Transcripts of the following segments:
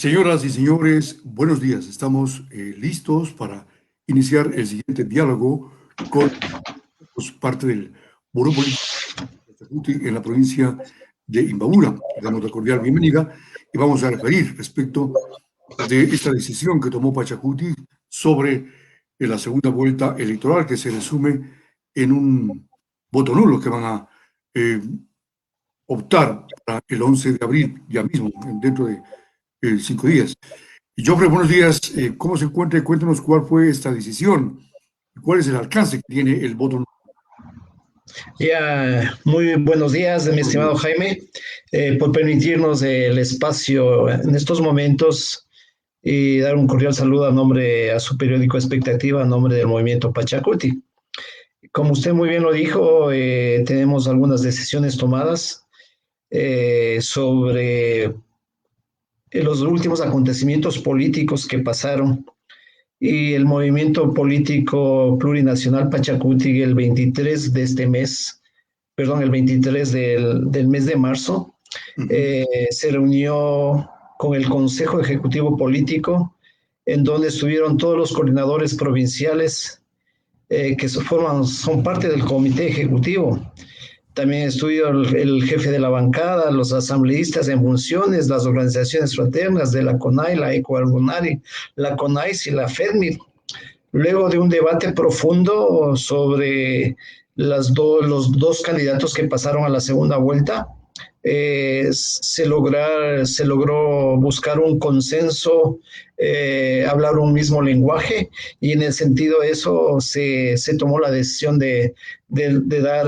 Señoras y señores, buenos días. Estamos listos para iniciar el siguiente diálogo con parte del Buró Político de Pachacuti en la provincia de Imbabura. Le damos la cordial bienvenida y vamos a referir respecto de esta decisión que tomó Pachacuti sobre la segunda vuelta electoral, que se resume en un voto nulo que van a eh, optar para el 11 de abril, ya mismo, dentro de 5 días. Joffre, buenos días. ¿Cómo se encuentra? Y cuéntanos cuál fue esta decisión y cuál es el alcance que tiene el voto nulo. Ya, muy buenos días, mi Buenos estimado días. Jaime, por permitirnos el espacio en estos momentos y dar un cordial saludo a su periódico Expectativa, a nombre del movimiento Pachacuti. Como usted muy bien lo dijo, tenemos algunas decisiones tomadas sobre los últimos acontecimientos políticos que pasaron y el movimiento político plurinacional Pachacuti el 23 de este mes, perdón, el 23 del mes de marzo, Ujú. se reunió con el Consejo Ejecutivo Político, en donde estuvieron todos los coordinadores provinciales que son parte del Comité Ejecutivo. También estuvo el jefe de la bancada, los asambleístas en funciones, las organizaciones fraternas de la CONAI, la ECOARGUNARI, la CONAIS y la FEDMIR. Luego de un debate profundo sobre los dos candidatos que pasaron a la segunda vuelta, se logró buscar un consenso, hablar un mismo lenguaje, y en el sentido de eso se tomó la decisión de dar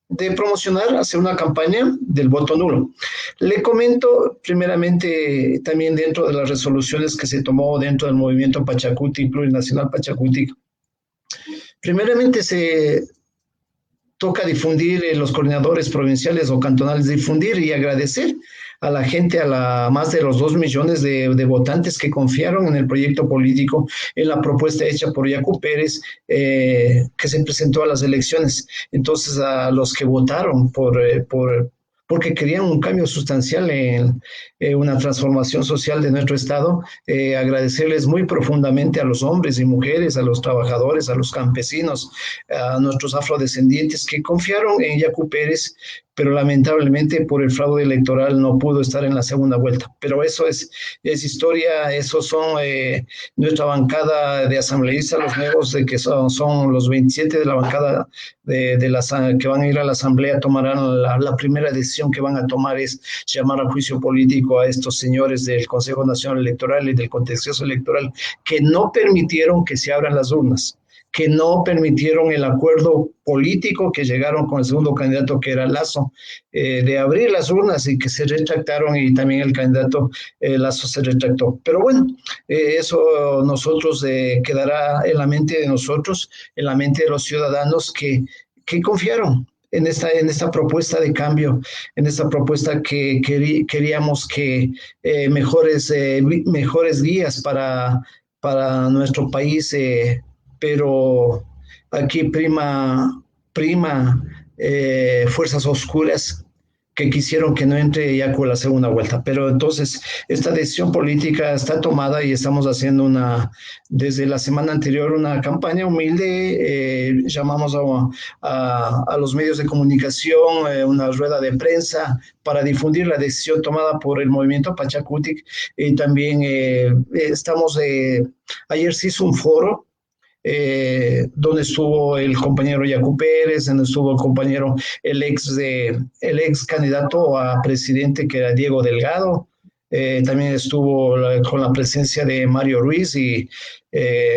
de promocionar, hacer una campaña del voto nulo. Le comento primeramente también dentro de las resoluciones que se tomó dentro del movimiento Pachacuti, Plurinacional Pachacuti. Primeramente se toca difundir, los coordinadores provinciales o cantonales, difundir y agradecer a la gente, más de los 2 millones de votantes que confiaron en el proyecto político, en la propuesta hecha por Yacu Pérez, que se presentó a las elecciones. Entonces, a los que votaron porque querían un cambio sustancial en una transformación social de nuestro Estado, agradecerles muy profundamente a los hombres y mujeres, a los trabajadores, a los campesinos, a nuestros afrodescendientes que confiaron en Yacu Pérez, pero lamentablemente por el fraude electoral no pudo estar en la segunda vuelta. Pero eso es historia, esos son nuestra bancada de asambleístas, los nuevos de que son los 27 de la bancada que van a ir a la asamblea, tomarán la primera decisión que van a tomar es llamar a juicio político a estos señores del Consejo Nacional Electoral y del Contencioso Electoral que no permitieron que se abran las urnas, que no permitieron el acuerdo político que llegaron con el segundo candidato, que era Lazo, de abrir las urnas, y que se retractaron, y también el candidato Lazo se retractó. Pero bueno, eso nosotros quedará en la mente de nosotros, en la mente de los ciudadanos que confiaron en esta propuesta de cambio, en esta propuesta que queríamos que mejores guías para nuestro país, pero aquí prima fuerzas oscuras que quisieron que no entre ya con la segunda vuelta. Pero entonces esta decisión política está tomada y estamos haciendo desde la semana anterior, una campaña humilde. Llamamos a los medios de comunicación, una rueda de prensa para difundir la decisión tomada por el movimiento Pachacuti. Y también ayer se hizo un foro donde estuvo el compañero Yacu Pérez, donde estuvo el compañero, el ex candidato a presidente, que era Diego Delgado. También estuvo con la presencia de Mario Ruiz y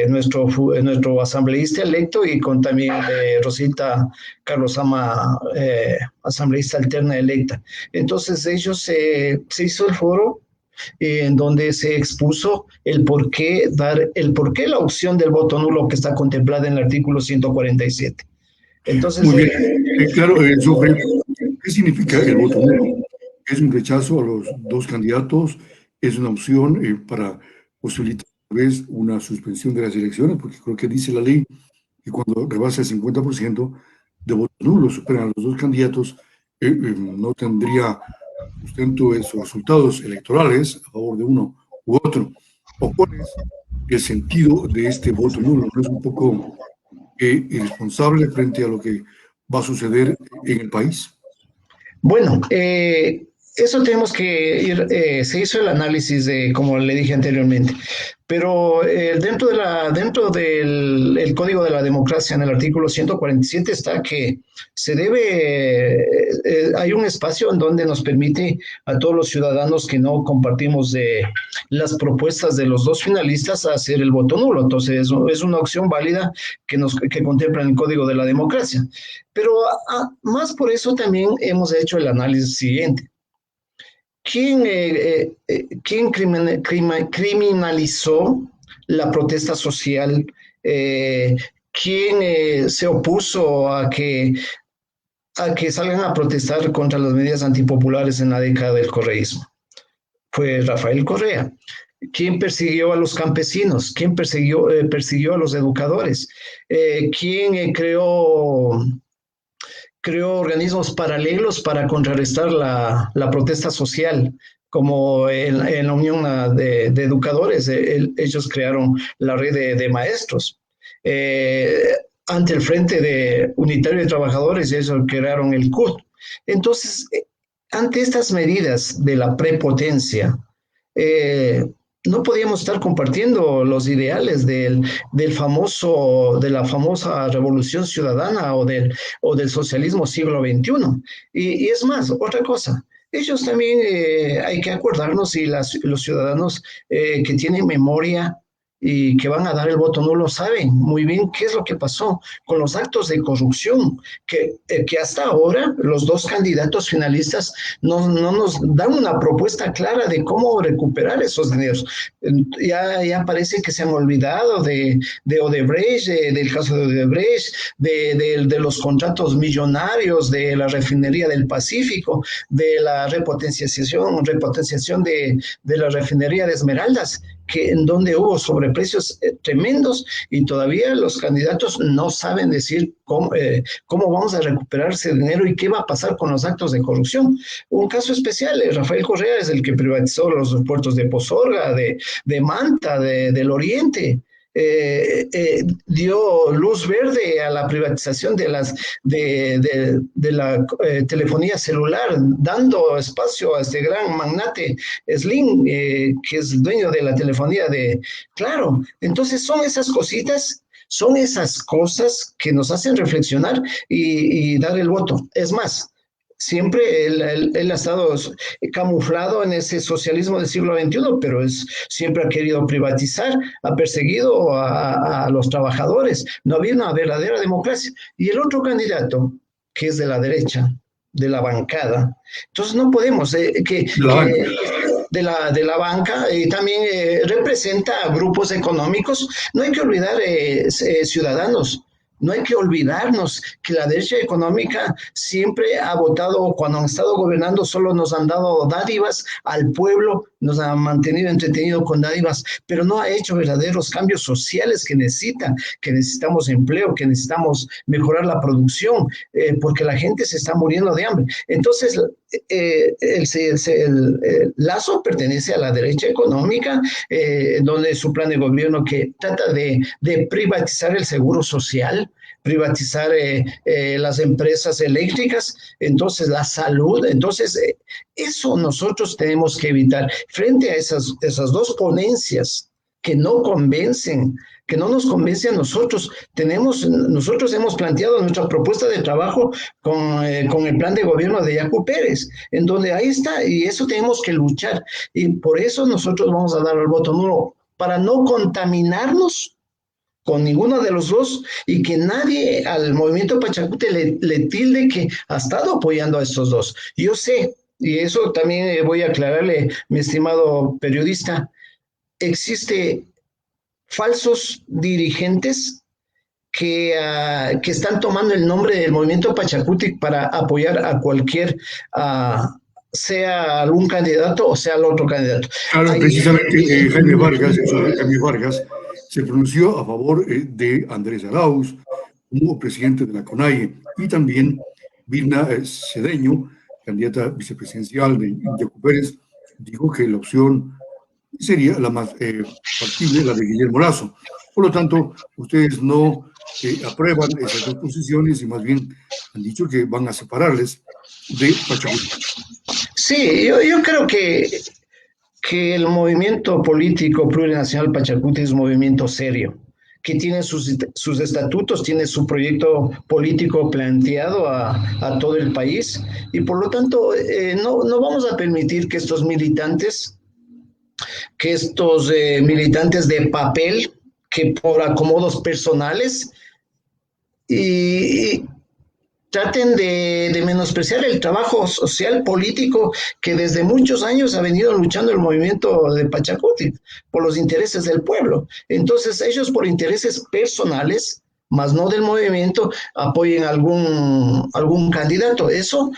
nuestro asambleísta electo, y con también Rosita Carlos Ama, asambleísta alterna electa. Entonces se hizo el foro en donde se expuso el por qué la opción del voto nulo que está contemplada en el artículo 147. Entonces, Muy bien. Claro, Joffre, ¿qué significa el voto nulo? Es un rechazo a los dos candidatos, es una opción para posibilitar tal vez una suspensión de las elecciones, porque creo que dice la ley que cuando rebasa el 50% de votos nulos superan a los dos candidatos, no tendría sustento de sus resultados electorales a favor de uno u otro? ¿O cuál es el sentido de este voto nulo? ¿No es un poco irresponsable frente a lo que va a suceder en el país? Bueno, eso tenemos que ir, se hizo el análisis de, como le dije anteriormente, pero dentro del el Código de la Democracia, en el artículo 147, está que se debe, hay un espacio en donde nos permite a todos los ciudadanos que no compartimos de las propuestas de los dos finalistas hacer el voto nulo. Entonces, es una opción válida que contempla el Código de la Democracia. Pero más por eso también hemos hecho el análisis siguiente. ¿Quién criminalizó la protesta social? ¿Quién se opuso a que salgan a protestar contra las medidas antipopulares en la década del correísmo? Fue Rafael Correa. ¿Quién persiguió a los campesinos? ¿Quién persiguió a los educadores? ¿Quién creó organismos paralelos para contrarrestar la protesta social? Como en la Unión de Educadores, ellos crearon la red de maestros. Ante el Frente Unitario de Trabajadores, ellos crearon el CUT. Entonces, ante estas medidas de la prepotencia, no podíamos estar compartiendo los ideales de la famosa revolución ciudadana o del socialismo siglo XXI. Y es más, otra cosa, ellos también hay que acordarnos, y los ciudadanos que tienen memoria y que van a dar el voto nulo saben muy bien qué es lo que pasó con los actos de corrupción, que hasta ahora los dos candidatos finalistas no nos dan una propuesta clara de cómo recuperar esos dineros. Ya parece que se han olvidado de Odebrecht, del caso de Odebrecht, de los contratos millonarios de la refinería del Pacífico, de la repotenciación de la refinería de Esmeraldas, en donde hubo sobreprecios tremendos, y todavía los candidatos no saben decir cómo vamos a recuperar ese dinero y qué va a pasar con los actos de corrupción. Un caso especial, Rafael Correa es el que privatizó los puertos de Pozorga, de Manta, del Oriente. Dio luz verde a la privatización de la telefonía celular, dando espacio a este gran magnate Slim, que es dueño de la telefonía de Claro. Entonces son esas cositas, son esas cosas que nos hacen reflexionar y dar el voto. Es más, siempre él ha estado camuflado en ese socialismo del siglo XXI, pero siempre ha querido privatizar, ha perseguido a los trabajadores. No había una verdadera democracia. Y el otro candidato, que es de la derecha, de la bancada, entonces no podemos, de la banca, también representa a grupos económicos. No hay que olvidar, ciudadanos, no hay que olvidarnos que la derecha económica siempre ha votado, cuando han estado gobernando, solo nos han dado dádivas al pueblo, nos han mantenido entretenidos con dádivas, pero no ha hecho verdaderos cambios sociales que necesitamos empleo, que necesitamos mejorar la producción, porque la gente se está muriendo de hambre. Entonces, Lazo pertenece a la derecha económica, donde su plan de gobierno que trata de privatizar el seguro social, privatizar las empresas eléctricas, entonces la salud. Entonces, eso nosotros tenemos que evitar. Frente a esas dos ponencias que no convencen, que no nos convence a nosotros. Nosotros hemos planteado nuestra propuesta de trabajo con el plan de gobierno de Yacu Pérez, en donde ahí está, y eso tenemos que luchar. Y por eso nosotros vamos a dar el voto nulo, para no contaminarnos con ninguno de los dos, y que nadie al movimiento Pachacute le tilde que ha estado apoyando a estos dos. Yo sé, y eso también voy a aclararle, mi estimado periodista, existe falsos dirigentes que están tomando el nombre del movimiento Pachacuti para apoyar a cualquier, sea algún candidato o sea el otro candidato. Claro, precisamente Jaime Vargas, el señor Jaime Vargas, se pronunció a favor de Andrés Arauz como presidente de la CONAIE, y también Vilna Cedeño, candidata vicepresidencial de Yacu Pérez, dijo que la opción sería la más factible, la de Guillermo Lasso. Por lo tanto, ustedes no aprueban esas dos posiciones y más bien han dicho que van a separarles de Pachacuti. Sí, yo creo que el movimiento político plurinacional Pachacuti es un movimiento serio, que tiene sus estatutos, tiene su proyecto político planteado a todo el país y por lo tanto no vamos a permitir que estos militantes de papel, que por acomodos personales y traten de menospreciar el trabajo social político que desde muchos años ha venido luchando el movimiento de Pachacuti por los intereses del pueblo. Entonces ellos por intereses personales, más no del movimiento, apoyen algún candidato. Eso,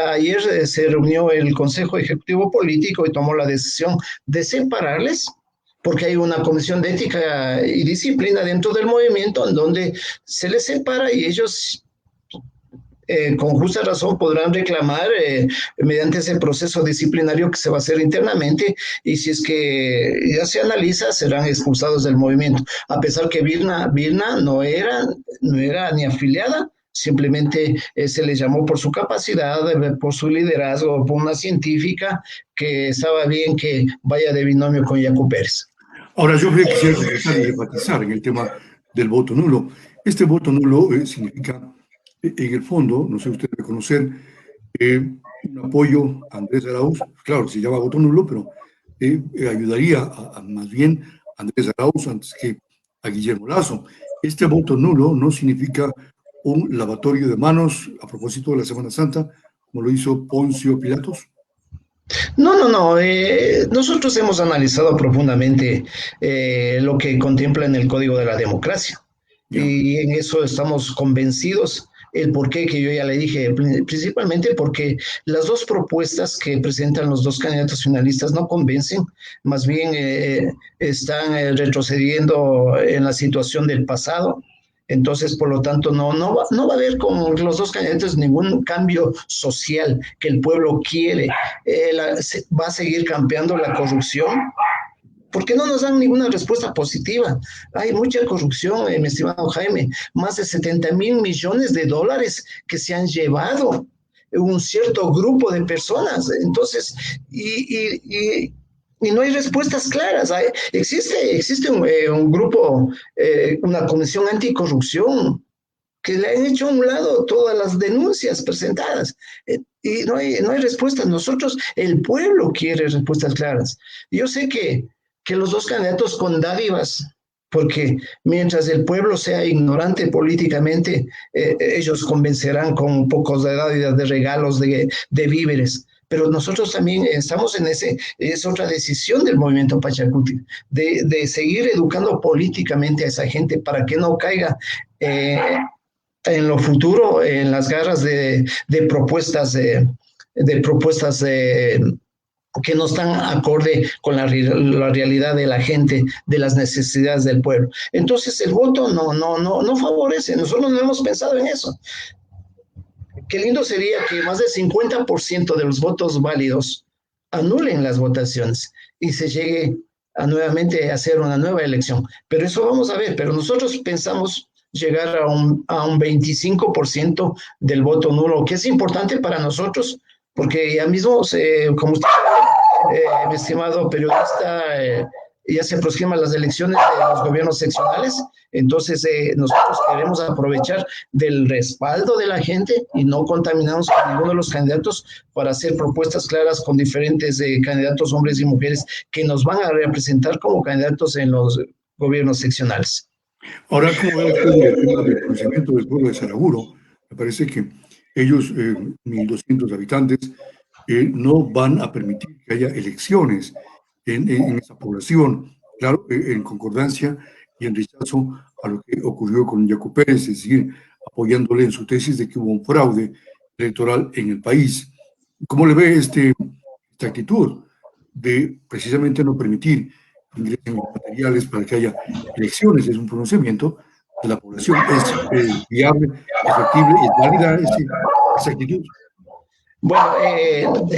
ayer se reunió el Consejo Ejecutivo Político y tomó la decisión de separarles, porque hay una comisión de ética y disciplina dentro del movimiento en donde se les separa y ellos con justa razón podrán reclamar mediante ese proceso disciplinario que se va a hacer internamente y si es que ya se analiza serán expulsados del movimiento, a pesar que Virna no era ni afiliada, simplemente se le llamó por su capacidad, por su liderazgo, por una científica que estaba bien que vaya de binomio con Yacu Pérez. Ahora, yo quisiera regresar y enfatizar en el tema del voto nulo. Este voto nulo significa, en el fondo, no sé usted debe conocer, un apoyo a Andrés Arauz, claro, se llama voto nulo, pero ayudaría a más bien a Andrés Arauz antes que a Guillermo Lasso. Este voto nulo no significa un lavatorio de manos a propósito de la Semana Santa, como lo hizo Poncio Pilatos. No. Nosotros hemos analizado profundamente lo que contempla en el Código de la Democracia. Ya. Y en eso estamos convencidos. El porqué que yo ya le dije, principalmente porque las dos propuestas que presentan los dos candidatos finalistas no convencen, más bien están retrocediendo en la situación del pasado. Entonces, por lo tanto, no va a haber con los dos candidatos ningún cambio social que el pueblo quiere. Va a seguir campeando la corrupción, porque no nos dan ninguna respuesta positiva. Hay mucha corrupción, mi estimado Jaime, más de 70,000 millones de dólares que se han llevado un cierto grupo de personas. Entonces, y no hay respuestas claras. Existe un grupo, una comisión anticorrupción, que le han hecho a un lado todas las denuncias presentadas y no hay respuestas. Nosotros, el pueblo quiere respuestas claras. Yo sé que los dos candidatos con dádivas, porque mientras el pueblo sea ignorante políticamente, ellos convencerán con pocos de dádivas, de regalos, de víveres. Pero nosotros también estamos en es otra decisión del movimiento Pachacuti, de seguir educando políticamente a esa gente para que no caiga en lo futuro en las garras de propuestas que no están acorde con la realidad de la gente, de las necesidades del pueblo. Entonces el voto no favorece, nosotros no hemos pensado en eso. Qué lindo sería que más del 50% de los votos válidos anulen las votaciones y se llegue nuevamente a hacer una nueva elección. Pero eso vamos a ver, pero nosotros pensamos llegar a un 25% del voto nulo, que es importante para nosotros, porque ya mismo, como usted sabe, mi estimado periodista, ya se aproximan las elecciones de los gobiernos seccionales, entonces nosotros queremos aprovechar del respaldo de la gente y no contaminarnos con ninguno de los candidatos para hacer propuestas claras con diferentes candidatos, hombres y mujeres, que nos van a representar como candidatos en los gobiernos seccionales. Ahora, ¿cómo ve usted el tema del conocimiento del pueblo de Saraguro? Me parece que ellos, 1.200 habitantes, no van a permitir que haya elecciones en esa población, claro, en concordancia y en rechazo a lo que ocurrió con Yacu Pérez, es decir, apoyándole en su tesis de que hubo un fraude electoral en el país. ¿Cómo le ve esta actitud de precisamente no permitir que ingresen materiales para que haya elecciones? Es un pronunciamiento de la población. ¿Es viable, es factible, es válida esa actitud? Bueno,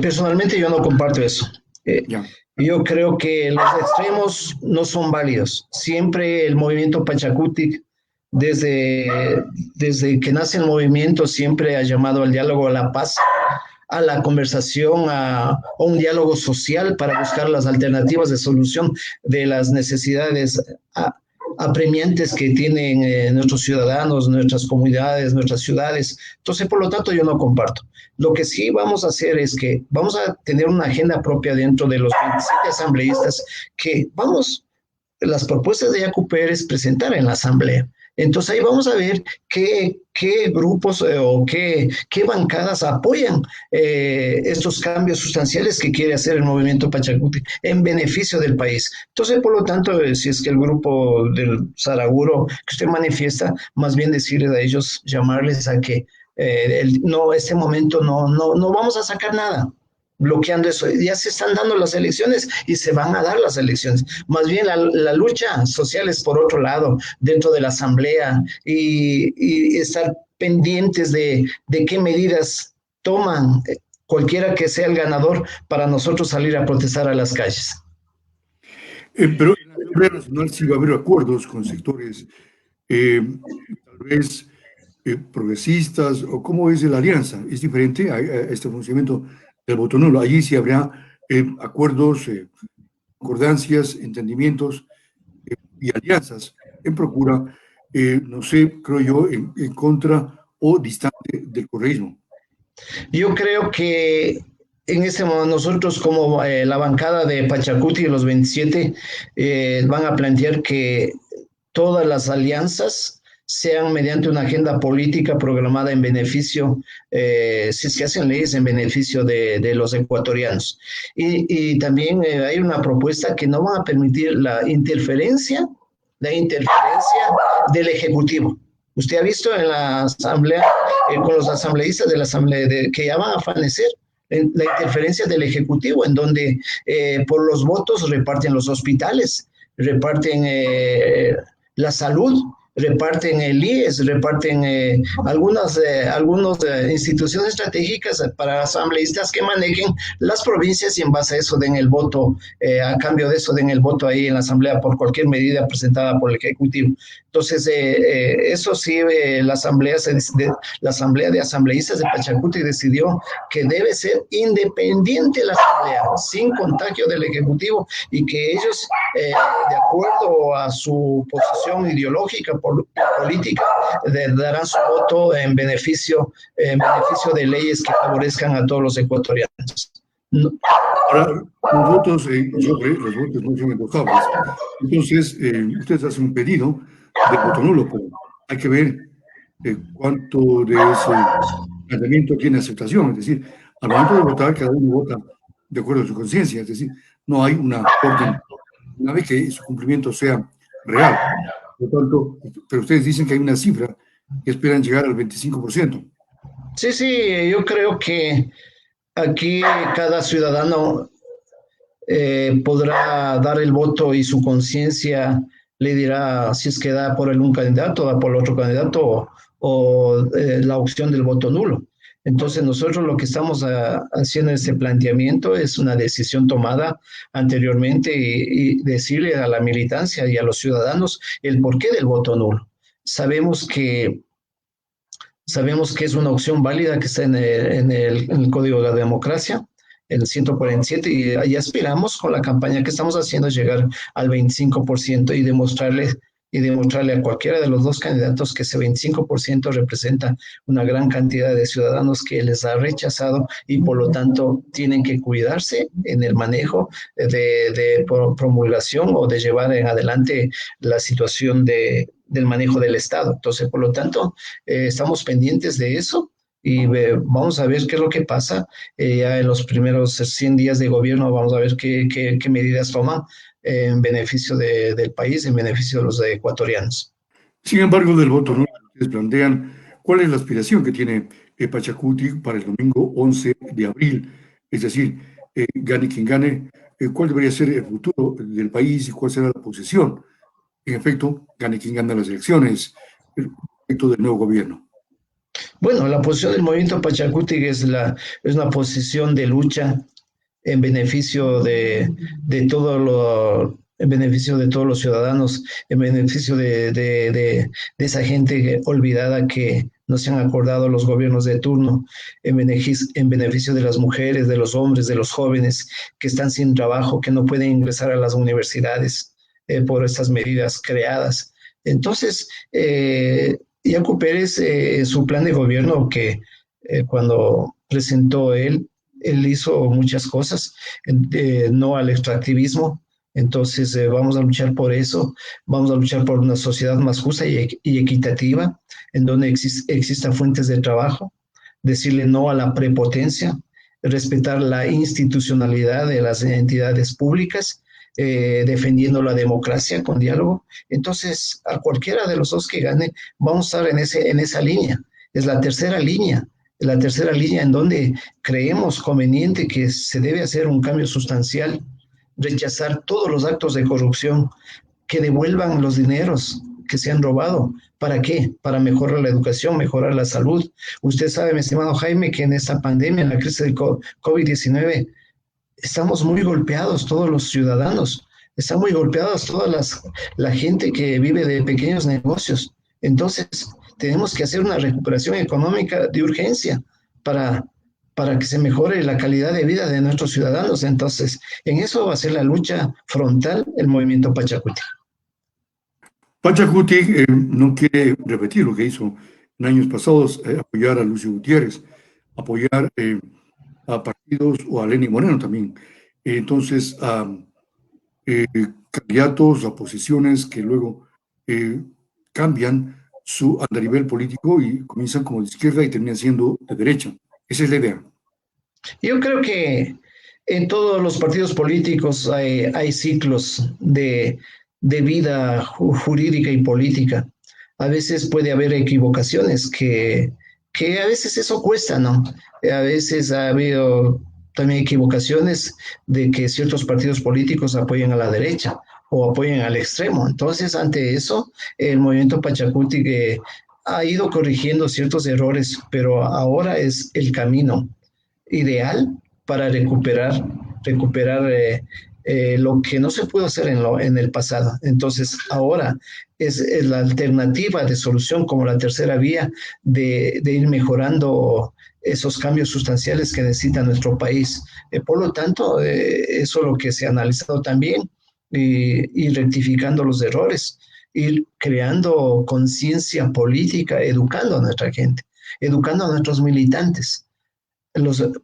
personalmente yo no comparto eso. Eh, Ya. yo creo que los extremos no son válidos. Siempre el movimiento Pachacutic, desde que nace el movimiento, siempre ha llamado al diálogo, a la paz, a la conversación, a un diálogo social para buscar las alternativas de solución de las necesidades apremiantes que tienen nuestros ciudadanos, nuestras comunidades, nuestras ciudades. Entonces, por lo tanto, yo no comparto. Lo que sí vamos a hacer es que vamos a tener una agenda propia dentro de los 27 asambleístas que vamos las propuestas de Yacu Pérez presentar en la asamblea. Entonces ahí vamos a ver qué grupos o qué bancadas apoyan estos cambios sustanciales que quiere hacer el movimiento Pachacuti en beneficio del país. Entonces, por lo tanto, si es que el grupo del Saraguro que usted manifiesta, más bien decirles a ellos, llamarles a que no, este momento no vamos a sacar nada bloqueando eso. Ya se están dando las elecciones y se van a dar las elecciones. Más bien la lucha social es por otro lado, dentro de la asamblea y estar pendientes de qué medidas toman cualquiera que sea el ganador para nosotros salir a protestar a las calles. Pero en la Asamblea Nacional sí va a haber acuerdos con sectores, tal vez progresistas, o cómo es la alianza. Es diferente a este funcionamiento del voto nulo. Allí sí habrá acuerdos, concordancias, entendimientos y alianzas en procura, no sé, creo yo, en contra o distante del correísmo. Yo creo que en este momento nosotros como la bancada de Pachacuti y los 27 van a plantear que todas las alianzas sean mediante una agenda política programada en beneficio, si es que hacen leyes en beneficio de los ecuatorianos. Y también hay una propuesta que no van a permitir la interferencia del Ejecutivo. Usted ha visto en la Asamblea, con los asambleístas de la Asamblea, que ya van a fallecer la interferencia del Ejecutivo, en donde por los votos reparten los hospitales, reparten la salud, reparten el IES, reparten algunas instituciones estratégicas para asambleístas que manejen las provincias y en base a eso den el voto, a cambio de eso den el voto ahí en la asamblea por cualquier medida presentada por el Ejecutivo. Entonces, eso sí, la asamblea de asambleístas de Pachacuti decidió que debe ser independiente la asamblea, sin contagio del Ejecutivo y que ellos, de acuerdo a su posición ideológica, política, darán su voto en beneficio de leyes que favorezcan a todos los ecuatorianos. No. Ahora, los votos, los votos no son endosables. Entonces, ustedes hacen un pedido de voto nulo, pero hay que ver cuánto de ese planteamiento tiene aceptación. Es decir, al momento de votar, cada uno vota de acuerdo a su conciencia. Es decir, no hay una orden, una vez que su cumplimiento sea real. Por lo tanto, pero ustedes dicen que hay una cifra que esperan llegar al 25%. Sí, sí, yo creo que aquí cada ciudadano podrá dar el voto y su conciencia le dirá si es que da por un candidato, da por el otro candidato o la opción del voto nulo. Entonces nosotros lo que estamos haciendo en este planteamiento es una decisión tomada anteriormente y decirle a la militancia y a los ciudadanos el porqué del voto nulo. Sabemos que es una opción válida que está en el Código de la Democracia, el 147, y ahí aspiramos con la campaña que estamos haciendo llegar al 25% y demostrarle a cualquiera de los dos candidatos que ese 25% representa una gran cantidad de ciudadanos que les ha rechazado y por lo tanto tienen que cuidarse en el manejo de promulgación o de llevar en adelante la situación del manejo del Estado. Entonces, por lo tanto, estamos pendientes de eso y vamos a ver qué es lo que pasa ya en los primeros 100 días de gobierno, vamos a ver qué medidas toman en beneficio del país, en beneficio de los ecuatorianos. Sin embargo, del voto nulo, ustedes plantean cuál es la aspiración que tiene Pachacuti para el domingo 11 de abril. Es decir, gane quien gane, cuál debería ser el futuro del país y cuál será la posición. En efecto, gane quien gane las elecciones, el efecto del nuevo gobierno. Bueno, la posición del movimiento Pachacutic es una posición de lucha en beneficio de todo en beneficio de todos los ciudadanos, en beneficio de esa gente olvidada que no se han acordado los gobiernos de turno, en beneficio de las mujeres, de los hombres, de los jóvenes que están sin trabajo, que no pueden ingresar a las universidades por estas medidas creadas. Entonces, Yacu Pérez, su plan de gobierno que cuando presentó él hizo muchas cosas, no al extractivismo. Entonces, vamos a luchar por eso, vamos a luchar por una sociedad más justa y equitativa, en donde existan fuentes de trabajo, decirle no a la prepotencia, respetar la institucionalidad de las entidades públicas, defendiendo la democracia con diálogo. Entonces, a cualquiera de los dos que gane, vamos a estar en esa línea. Es la tercera línea en donde creemos conveniente que se debe hacer un cambio sustancial, rechazar todos los actos de corrupción, que devuelvan los dineros que se han robado. ¿Para qué? Para mejorar la educación, mejorar la salud. Usted sabe, mi estimado Jaime, que en esta pandemia, en la crisis del COVID-19, estamos muy golpeados todos los ciudadanos, están muy golpeados la gente que vive de pequeños negocios. Entonces, tenemos que hacer una recuperación económica de urgencia para, para que se mejore la calidad de vida de nuestros ciudadanos. Entonces, en eso va a ser la lucha frontal el movimiento Pachacuti. Pachacuti no quiere repetir lo que hizo en años pasados, apoyar a Lucio Gutiérrez, apoyar a partidos o a Lenín Moreno también. Entonces, candidatos a posiciones que luego cambian su andarivel político y comienzan como de izquierda y terminan siendo de derecha. Esa es la idea. Yo creo que en todos los partidos políticos hay ciclos de vida jurídica y política. A veces puede haber equivocaciones que a veces eso cuesta, ¿no? A veces ha habido también equivocaciones de que ciertos partidos políticos apoyen a la derecha o apoyen al extremo. Entonces, ante eso, el movimiento Pachacuti ha ido corrigiendo ciertos errores, pero ahora es el camino ideal para recuperar lo que no se pudo hacer en el pasado. Entonces, ahora es la alternativa de solución como la tercera vía de ir mejorando esos cambios sustanciales que necesita nuestro país. Por lo tanto, eso es lo que se ha analizado también y rectificando los errores, ir creando conciencia política, educando a nuestra gente, educando a nuestros militantes.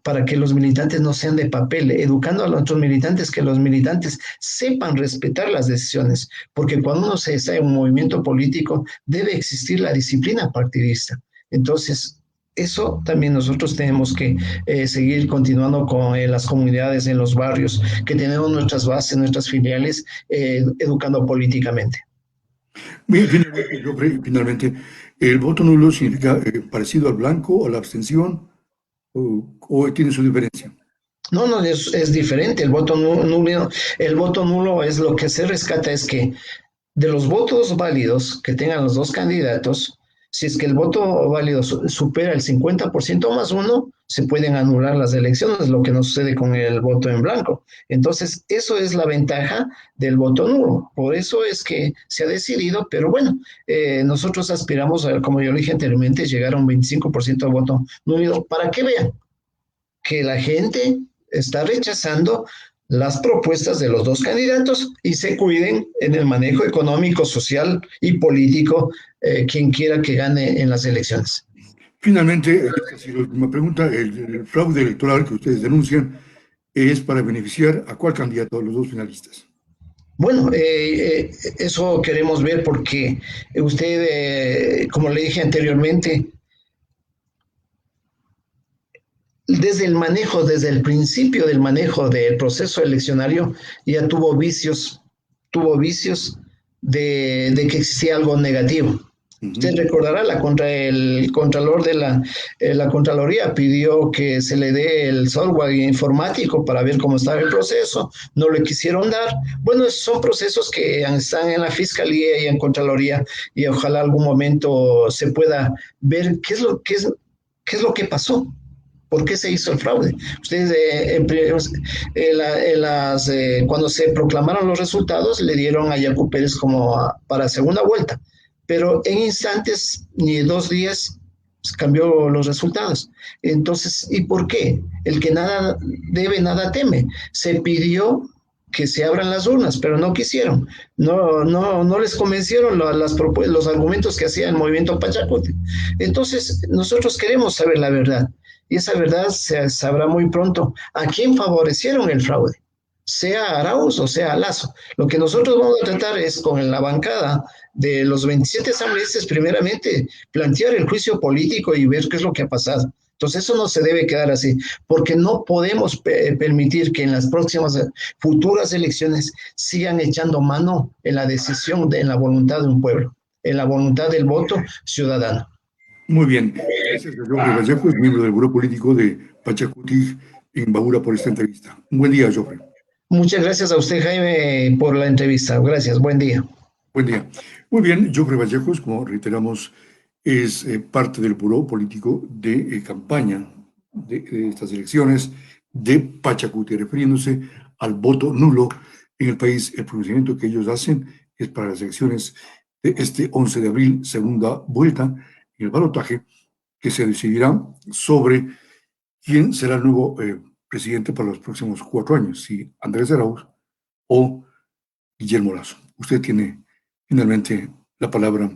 Para que los militantes no sean de papel, educando a nuestros militantes, que los militantes sepan respetar las decisiones, porque cuando uno se está en un movimiento político, debe existir la disciplina partidista. Entonces, eso también nosotros tenemos que seguir continuando con las comunidades, en los barrios, que tenemos nuestras bases, nuestras filiales, educando políticamente. Bien, finalmente, ¿el voto nulo significa parecido al blanco o a la abstención? ¿O tiene su diferencia? No, es diferente. El voto nulo es lo que se rescata, es que de los votos válidos que tengan los dos candidatos, si es que el voto válido supera el 50% más uno, se pueden anular las elecciones, lo que no sucede con el voto en blanco. Entonces, eso es la ventaja del voto nulo. Por eso es que se ha decidido, pero bueno, nosotros aspiramos, como yo dije anteriormente, llegar a un 25% de voto nulo para que vean que la gente está rechazando las propuestas de los dos candidatos y se cuiden en el manejo económico, social y político, quien quiera que gane en las elecciones. Finalmente, la última pregunta, el fraude electoral que ustedes denuncian es para beneficiar a cuál candidato de los dos finalistas. Bueno, eso queremos ver porque usted, como le dije anteriormente, desde el principio del manejo del proceso eleccionario, ya tuvo vicios de que existía algo negativo. Usted recordará, el Contralor de la Contraloría pidió que se le dé el software informático para ver cómo estaba el proceso, no le quisieron dar. Bueno, son procesos que están en la Fiscalía y en Contraloría y ojalá algún momento se pueda ver qué es ¿Qué es lo que pasó? ¿Por qué se hizo el fraude? Ustedes, cuando se proclamaron los resultados, le dieron a Yacu Pérez como para segunda vuelta, pero en instantes, ni 2 días, cambió los resultados. Entonces, ¿y por qué? El que nada debe, nada teme. Se pidió que se abran las urnas, pero no quisieron. No les convencieron los argumentos que hacía el movimiento Pachacuti. Entonces, nosotros queremos saber la verdad. Y esa verdad se sabrá muy pronto a quién favorecieron el fraude, sea Arauz o sea Lazo. Lo que nosotros vamos a tratar es con la bancada de los 27 asambleístas, primeramente, plantear el juicio político y ver qué es lo que ha pasado. Entonces eso no se debe quedar así, porque no podemos permitir que en las próximas futuras elecciones sigan echando mano en la decisión, en la voluntad de un pueblo, en la voluntad del voto ciudadano. Muy bien. Gracias a Joffrey Vallejos, miembro del Buró Político de Pachacuti en Baura, por esta entrevista. Un buen día, Joffrey. Muchas gracias a usted, Jaime, por la entrevista. Gracias, buen día. Buen día. Muy bien, Joffrey Vallejos, como reiteramos, es parte del Buró Político de campaña de estas elecciones de Pachacuti, refiriéndose al voto nulo en el país. El pronunciamiento que ellos hacen es para las elecciones de este 11 de abril, segunda vuelta, en el balotaje, que se decidirá sobre quién será el nuevo presidente para los próximos 4 años, si Andrés Arauz o Guillermo Lasso. Usted tiene finalmente la palabra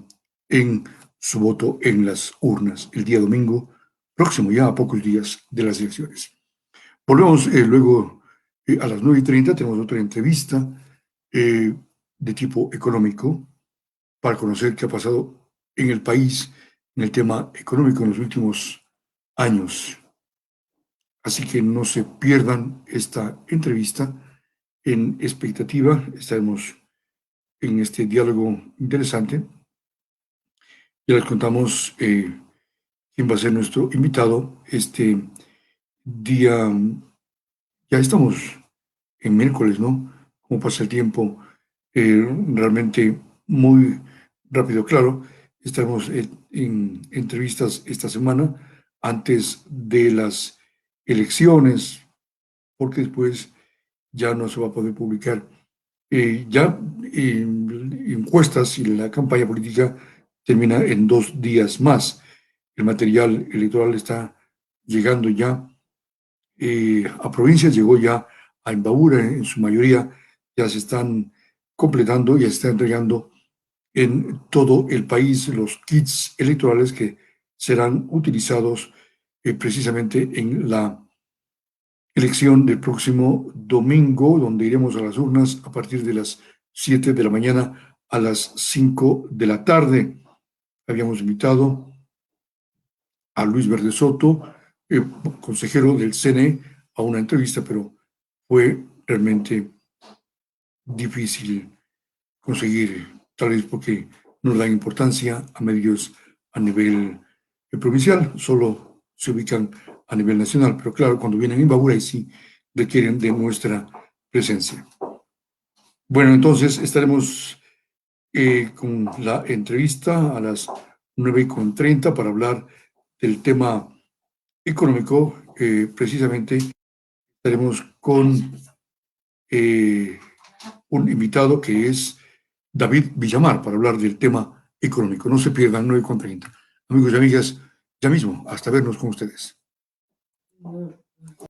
en su voto en las urnas el día domingo próximo, ya a pocos días de las elecciones. Volvemos luego a las 9:30, tenemos otra entrevista de tipo económico para conocer qué ha pasado en el país en el tema económico en los últimos años. Así que no se pierdan esta entrevista. En expectativa, estaremos en este diálogo interesante. Ya les contamos quién va a ser nuestro invitado este día. Ya estamos en miércoles, ¿no? Cómo pasa el tiempo, realmente muy rápido. Claro, estaremos en entrevistas esta semana antes de las elecciones, porque después ya no se va a poder publicar. Ya encuestas y la campaña política termina en 2 días más. El material electoral está llegando ya a provincias, llegó ya a Imbabura en su mayoría, ya se están completando, ya se están entregando en todo el país los kits electorales que serán utilizados precisamente en la elección del próximo domingo, donde iremos a las urnas a partir de las 7 de la mañana a las 5 de la tarde. Habíamos invitado a Luis Verde Soto, consejero del CNE, a una entrevista, pero fue realmente difícil conseguir, tal vez porque no dan importancia a medios a nivel provincial, solo se ubican a nivel nacional, pero claro, cuando vienen en Babura y sí requieren de nuestra presencia. Bueno, entonces estaremos con la entrevista a las 9:30 para hablar del tema económico. Precisamente estaremos con un invitado que es David Villamar para hablar del tema económico. No se pierdan 9:30. Amigos y amigas, ya mismo, hasta vernos con ustedes.